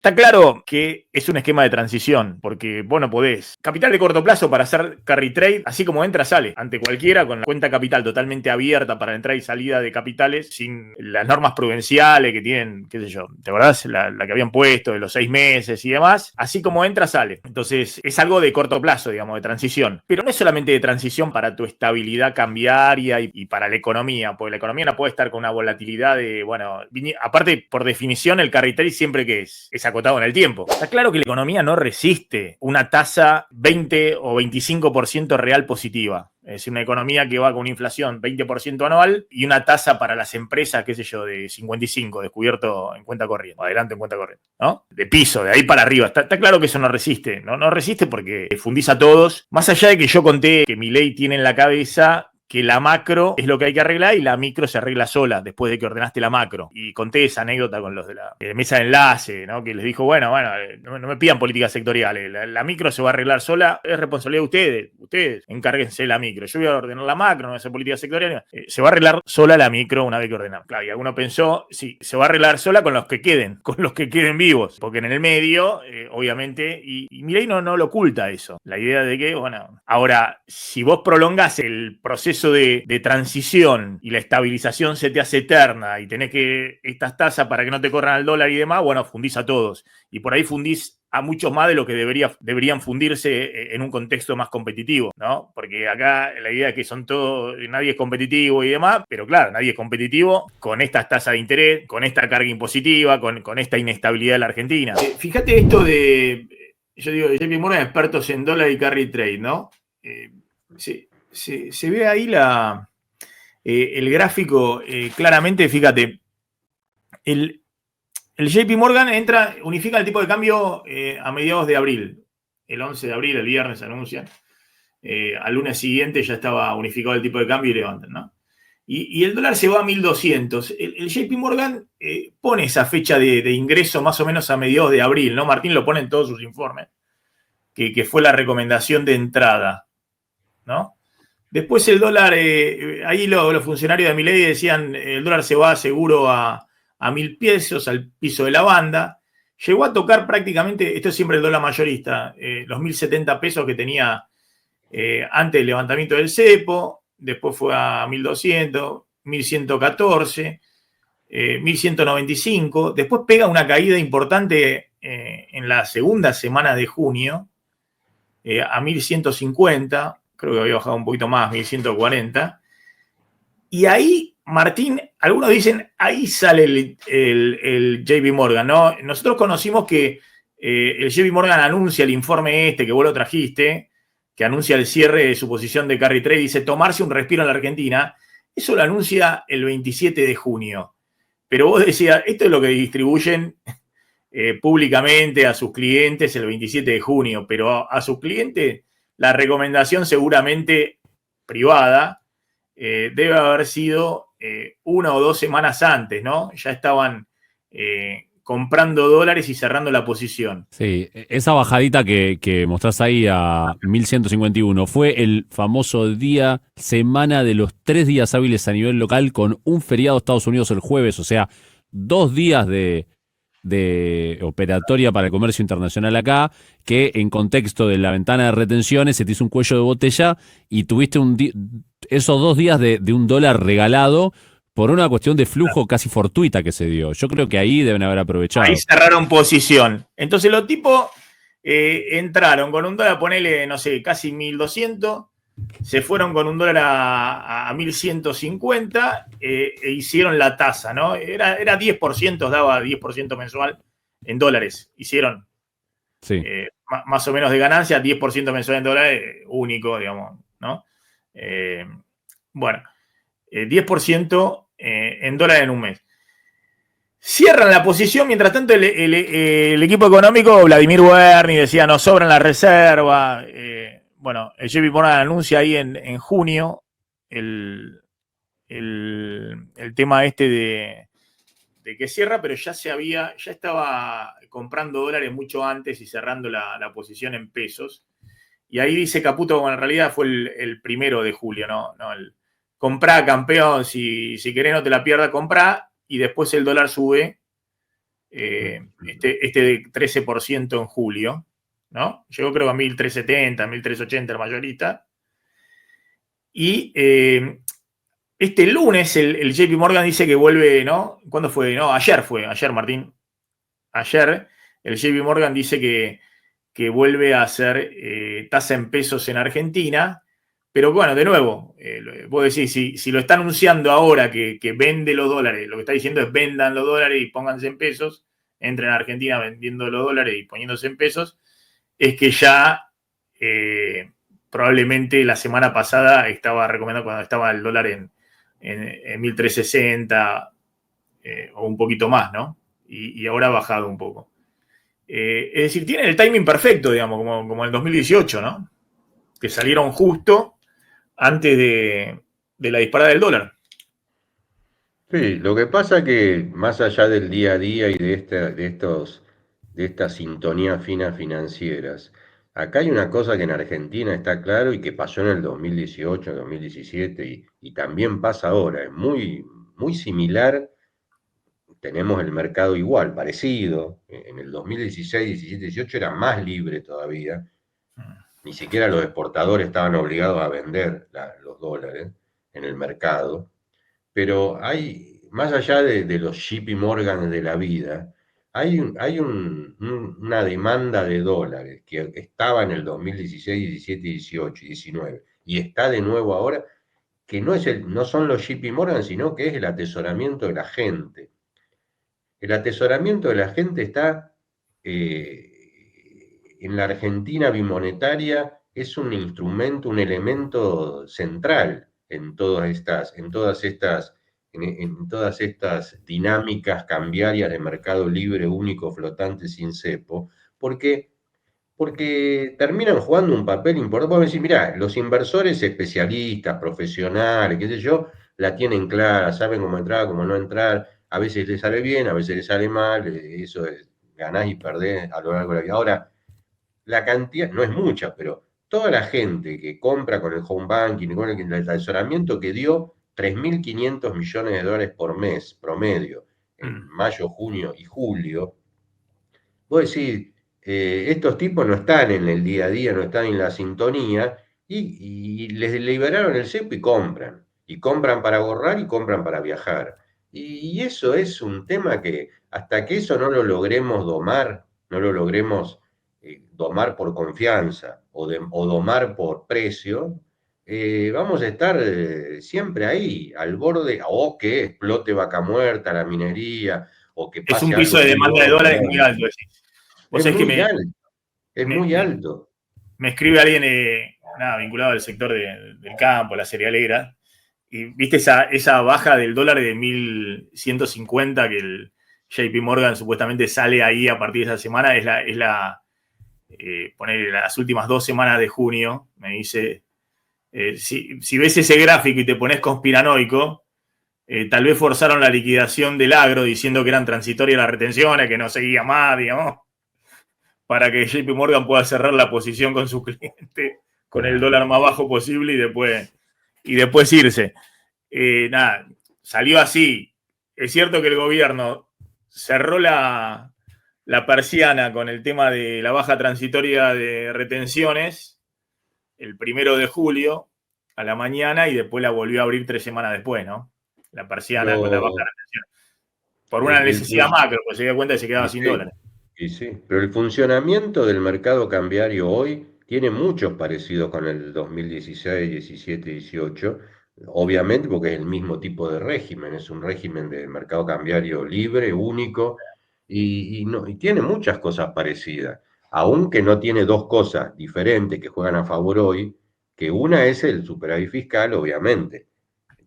Está claro que es un esquema de transición, porque vos no podés. Capital de corto plazo para hacer carry trade, así como entra, sale. Ante cualquiera, con la cuenta capital totalmente abierta para entrada y salida de capitales, sin las normas prudenciales que tienen, qué sé yo, ¿te acordás? La que habían puesto de los 6 meses y demás. Así como entra, sale. Entonces, es algo de corto plazo, digamos, de transición. Pero no es solamente de transición para tu estabilidad cambiaria y para la economía, porque la economía no puede estar con una volatilidad de, bueno, aparte, por definición, el carry trade siempre que es acotado en el tiempo. Está claro que la economía no resiste una tasa 20 o 25% real positiva. Es decir, una economía que va con una inflación 20% anual y una tasa para las empresas, qué sé yo, de 55, descubierto en cuenta corriente, adelante en cuenta corriente, ¿no? De piso, de ahí para arriba. Está claro que eso no resiste, ¿no? No resiste porque fundís a todos. Más allá de que yo conté que Milei tiene en la cabeza que la macro es lo que hay que arreglar y la micro se arregla sola después de que ordenaste la macro. Y conté esa anécdota con los de la mesa de enlace, ¿no? Que les dijo, bueno, no me pidan políticas sectoriales, la micro se va a arreglar sola, es responsabilidad de ustedes encárguense de la micro, yo voy a ordenar la macro, no voy a hacer políticas sectoriales, se va a arreglar sola la micro una vez que ordenamos. Claro, y alguno pensó, sí, se va a arreglar sola con los que queden vivos, porque en el medio, obviamente, y Milei no lo oculta eso, la idea de que, bueno, ahora, si vos prolongás el proceso de transición y la estabilización se te hace eterna y tenés que estas tasas para que no te corran al dólar y demás, bueno, fundís a todos. Y por ahí fundís a muchos más de lo que deberían fundirse en un contexto más competitivo, ¿no? Porque acá la idea es que nadie es competitivo y demás, pero claro, nadie es competitivo con estas tasas de interés, con esta carga impositiva, con esta inestabilidad de la Argentina. Fíjate esto yo digo, JP Morgan, expertos en dólar y carry trade, ¿no? Sí. Se ve ahí el gráfico claramente, fíjate, el JP Morgan unifica el tipo de cambio a mediados de abril. El 11 de abril, el viernes, anuncian. Al lunes siguiente ya estaba unificado el tipo de cambio y levantan, ¿no? Y el dólar se va a 1.200. El JP Morgan pone esa fecha de ingreso más o menos a mediados de abril, ¿no? Martín lo pone en todos sus informes, que fue la recomendación de entrada, ¿no? Después el dólar, ahí los funcionarios de Milei decían el dólar se va seguro a 1.000 pesos, al piso de la banda. Llegó a tocar prácticamente, esto es siempre el dólar mayorista, los 1.070 pesos que tenía antes del levantamiento del cepo, después fue a 1.200, 1.114, 1.195, después pega una caída importante en la segunda semana de junio, a 1.150, creo que había bajado un poquito más, 1.140. Y ahí, Martín, algunos dicen, ahí sale el JP Morgan, ¿no? Nosotros conocimos que el JP Morgan anuncia el informe que vos lo trajiste, que anuncia el cierre de su posición de carry trade, dice tomarse un respiro en la Argentina. Eso lo anuncia el 27 de junio. Pero vos decías, esto es lo que distribuyen públicamente a sus clientes el 27 de junio, pero a sus clientes la recomendación seguramente privada debe haber sido 1 o 2 semanas antes, ¿no? Ya estaban comprando dólares y cerrando la posición. Sí, esa bajadita que mostrás ahí a 1151 fue el famoso semana de los 3 días hábiles a nivel local con un feriado de Estados Unidos el jueves, o sea, 2 días de operatoria para el comercio internacional acá, que en contexto de la ventana de retenciones se te hizo un cuello de botella y tuviste esos 2 días de un dólar regalado por una cuestión de flujo casi fortuita que se dio. Yo creo que ahí deben haber aprovechado. Ahí cerraron posición. Entonces los tipos entraron con un dólar, ponele, no sé, casi 1.200, se fueron con un dólar a 1.150 e hicieron la tasa, ¿no? Era 10%, daba 10% mensual en dólares. Hicieron sí. más o menos de ganancia, 10% mensual en dólares, único, digamos, ¿no? Bueno, 10% en dólares en un mes. Cierran la posición, mientras tanto el equipo económico, Vladimir Werni, decía, nos sobran la reserva. Bueno, el JP Morgan anuncia ahí en junio el tema de que cierra, pero ya estaba comprando dólares mucho antes y cerrando la posición en pesos. Y ahí dice Caputo, bueno, en realidad fue el 1 de julio, ¿no? Comprá, campeón, si querés no te la pierdas, comprá, y después el dólar sube este de 13% en julio, ¿no? Llegó creo a 1.370, 1.380 el mayorista. Y este lunes el JP Morgan dice que vuelve, ¿no? ¿Cuándo fue? No, ayer Martín. Ayer el JP Morgan dice que vuelve a hacer tasa en pesos en Argentina. Pero bueno, de nuevo, vos decís, si lo está anunciando ahora que vende los dólares, lo que está diciendo es vendan los dólares y pónganse en pesos, entren a Argentina vendiendo los dólares y poniéndose en pesos, es que ya probablemente la semana pasada estaba recomendando cuando estaba el dólar en 1.360 o un poquito más, ¿no? Y ahora ha bajado un poco. Es decir, tienen el timing perfecto, digamos, como en el 2018, ¿no? Que salieron justo antes de la disparada del dólar. Sí, lo que pasa que más allá del día a día y de estas sintonías finas financieras, acá hay una cosa que en Argentina está claro y que pasó en el 2018, 2017 y también pasa ahora, es muy similar, tenemos el mercado igual, parecido, en el 2016, 17, 18 era más libre todavía, ni siquiera los exportadores estaban obligados a vender los dólares en el mercado. Pero hay, más allá de los JP Morgan de la vida, una demanda de dólares que estaba en el 2016, 17, 18 y 19 y está de nuevo ahora, que no son los JP Morgan, sino que es el atesoramiento de la gente. El atesoramiento de la gente está en la Argentina bimonetaria, es un instrumento, un elemento central en todas estas dinámicas cambiarias de mercado libre, único, flotante, sin cepo, porque terminan jugando un papel importante. Podemos decir, mirá, los inversores especialistas, profesionales, qué sé yo, la tienen clara, saben cómo entrar, cómo no entrar, a veces les sale bien, a veces les sale mal, eso es, ganás y perdés a lo largo de la vida. Ahora, la cantidad, no es mucha, pero toda la gente que compra con el home banking, con el asesoramiento que dio 3.500 millones de dólares por mes promedio en mayo, junio y julio, vos decís, estos tipos no están en el día a día, no están en la sintonía y les liberaron el cepo y compran para ahorrar y compran para viajar. Y eso es un tema que hasta que eso no lo logremos domar, no lo logremos domar por confianza o domar por precio, vamos a estar siempre ahí, al borde, o que explote Vaca Muerta, la minería, o que Es un pase piso algo de muy demanda de gordo. dólares muy alto. Vos Es sabés que muy alto, es me, muy me- alto. me escribe alguien vinculado al sector del campo, la cerealera, y viste esa baja del dólar de 1.150 que el JP Morgan supuestamente sale ahí a partir de esa semana, poner las últimas 2 semanas de junio, me dice, si ves ese gráfico y te pones conspiranoico, tal vez forzaron la liquidación del agro diciendo que eran transitorias las retenciones, que no seguía más, digamos, para que JP Morgan pueda cerrar la posición con su cliente con el dólar más bajo posible y después irse. Nada, salió así. Es cierto que el gobierno cerró la persiana con el tema de la baja transitoria de retenciones el 1 de julio a la mañana y después la volvió a abrir 3 semanas después, ¿no? La persiana con la baja Pero retención. Por una el, el necesidad fun- macro, pues se dio cuenta que se quedaba y sin sí, dólares. y sí, pero el funcionamiento del mercado cambiario hoy tiene muchos parecidos con el 2016, 17, 18, obviamente porque es el mismo tipo de régimen, es un régimen de mercado cambiario libre, único, y tiene muchas cosas parecidas, aunque no tiene dos cosas diferentes que juegan a favor hoy, que una es el superávit fiscal, obviamente.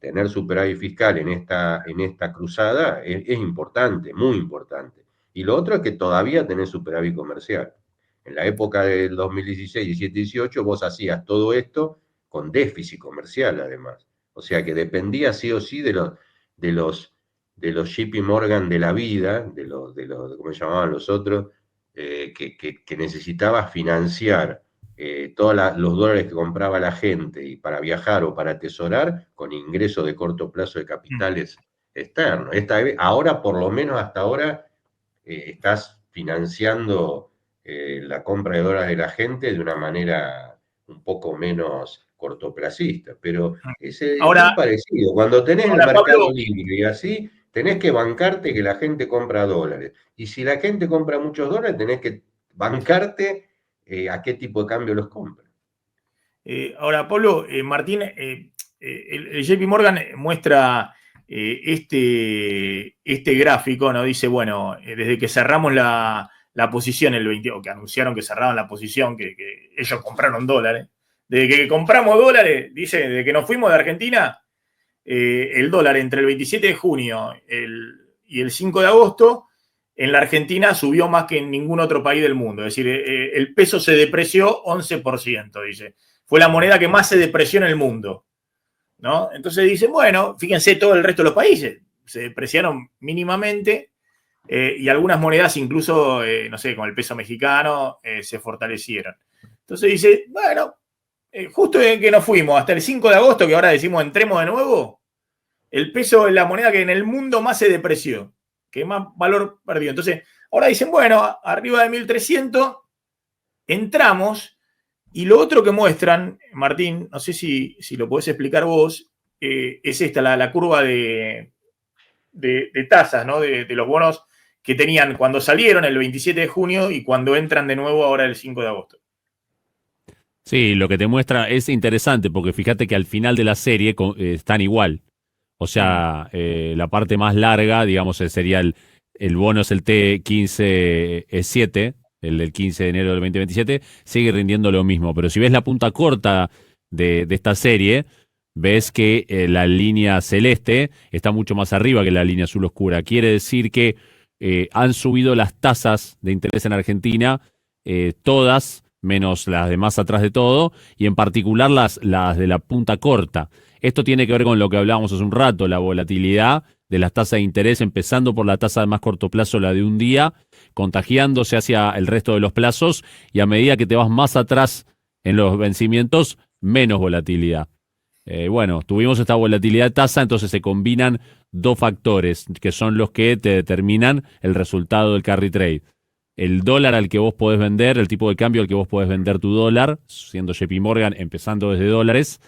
Tener superávit fiscal en esta cruzada es importante, muy importante. Y lo otro es que todavía tenés superávit comercial. En la época del 2016, 17, 18, vos hacías todo esto con déficit comercial, además. O sea que dependía sí o sí de los, de los JP Morgan de la vida, ¿cómo se llamaban los otros? Que necesitaba financiar todos los dólares que compraba la gente y para viajar o para atesorar con ingresos de corto plazo de capitales externos. Ahora, por lo menos hasta ahora, estás financiando la compra de dólares de la gente de una manera un poco menos cortoplacista, pero es muy Ahora, parecido. Cuando tenés el ahora mercado Pablo, libre y así, tenés que bancarte que la gente compra dólares. Y si la gente compra muchos dólares, tenés que bancarte a qué tipo de cambio los compra. Martín, el JP Morgan muestra este gráfico, ¿no? Dice, bueno, desde que cerramos la posición el 20, o que anunciaron que cerraban la posición, que ellos compraron dólares. Desde que compramos dólares, dice, desde que nos fuimos de Argentina, el dólar entre el 27 de junio y el 5 de agosto, en la Argentina subió más que en ningún otro país del mundo. Es decir, el peso se depreció 11%, dice. Fue la moneda que más se depreció en el mundo, ¿no? Entonces dicen, bueno, fíjense todo el resto de los países, se depreciaron mínimamente y algunas monedas incluso, no sé, con el peso mexicano, se fortalecieron. Entonces dice, bueno, justo en que nos fuimos hasta el 5 de agosto, que ahora decimos entremos de nuevo, el peso es la moneda que en el mundo más se depreció, que más valor perdió. Entonces, ahora dicen, bueno, arriba de 1300, entramos. Y lo otro que muestran, Martín, no sé si lo podés explicar vos, es esta, la curva de tasas, ¿no? De los bonos que tenían cuando salieron el 27 de junio y cuando entran de nuevo ahora el 5 de agosto. Sí, lo que te muestra es interesante porque fíjate que al final de la serie están igual. O sea, la parte más larga, digamos, sería el bono es el T15-7, el del 15 de enero del 2027, sigue rindiendo lo mismo. Pero si ves la punta corta de esta serie, ves que la línea celeste está mucho más arriba que la línea azul oscura. Quiere decir que han subido las tasas de interés en Argentina, todas, menos las de más atrás de todo, y en particular las de la punta corta. Esto tiene que ver con lo que hablábamos hace un rato, la volatilidad de las tasas de interés, empezando por la tasa de más corto plazo, la de un día, contagiándose hacia el resto de los plazos, y a medida que te vas más atrás en los vencimientos, menos volatilidad. Bueno, tuvimos esta volatilidad de tasa, entonces se combinan dos factores que son los que te determinan el resultado del carry trade. El dólar al que vos podés vender, el tipo de cambio al que vos podés vender tu dólar, siendo JP Morgan empezando desde dólares.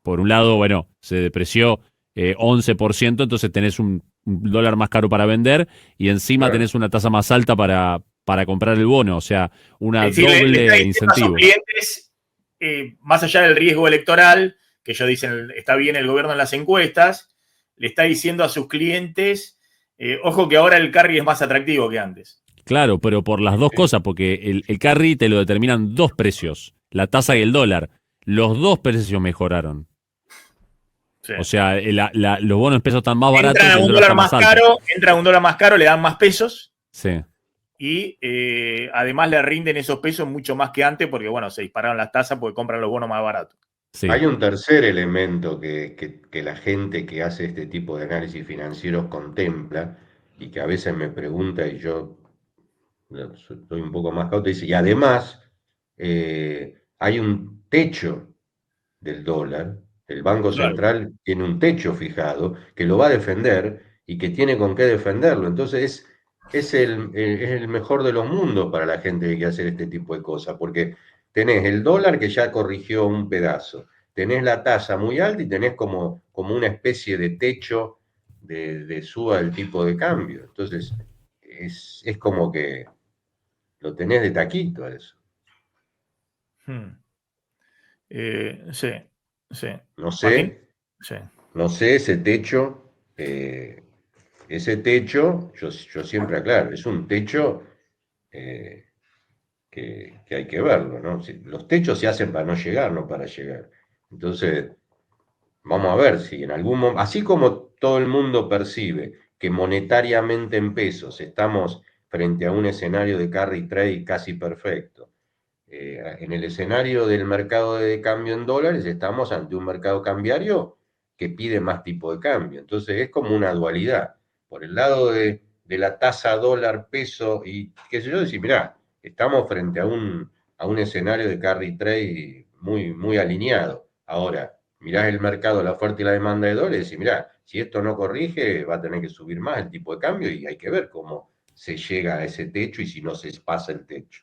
Por un lado, bueno, se depreció 11%, entonces tenés un dólar más caro para vender y encima Claro. tenés una tasa más alta para comprar el bono, o sea, una Es decir, le está doble diciendo a sus incentivo. clientes, más allá del riesgo electoral, que ellos dicen está bien el gobierno en las encuestas, le está diciendo a sus clientes, ojo que ahora el carry es más atractivo que antes. Claro, pero por las dos cosas, porque el carry te lo determinan dos precios, la tasa y el dólar. Los dos precios mejoraron. Sí. O sea, los bonos en pesos están más baratos Entran y a el un dólar dólar está más más alto. caro, entran a un dólar más caro, le dan más pesos Sí, y además le rinden esos pesos mucho más que antes porque, bueno, se dispararon las tasas porque compran los bonos más baratos. sí. Hay un tercer elemento que la gente que hace este tipo de análisis financieros contempla y que a veces me pregunta y yo estoy un poco más cauto, dice, y además hay un techo del dólar, el Banco Claro. Central tiene un techo fijado que lo va a defender y que tiene con qué defenderlo. Entonces es el mejor de los mundos para la gente que quiere hacer este tipo de cosas, porque tenés el dólar que ya corrigió un pedazo, tenés la tasa muy alta y tenés como una especie de techo de suba del tipo de cambio. Entonces es como que lo tenés de taquito a eso. Hmm. Sí, sí. No Martín, sé, sí. no sé eh, ese techo, yo siempre aclaro, es un techo eh, que hay que verlo, ¿no? Los techos se hacen para no llegar, no para llegar. Entonces, vamos a ver si en algún momento, así como todo el mundo percibe que monetariamente en pesos estamos frente a un escenario de carry trade casi perfecto, en el escenario del mercado de cambio en dólares estamos ante un mercado cambiario que pide más tipo de cambio. Entonces es como una dualidad. Por el lado de la tasa dólar-peso y qué sé yo, decir, mirá, estamos frente a un escenario de carry trade muy, muy alineado. Ahora, mirás el mercado, la oferta y la demanda de dólares y decís, mirá, si esto no corrige, va a tener que subir más el tipo de cambio y hay que ver cómo se llega a ese techo y si no se pasa el techo.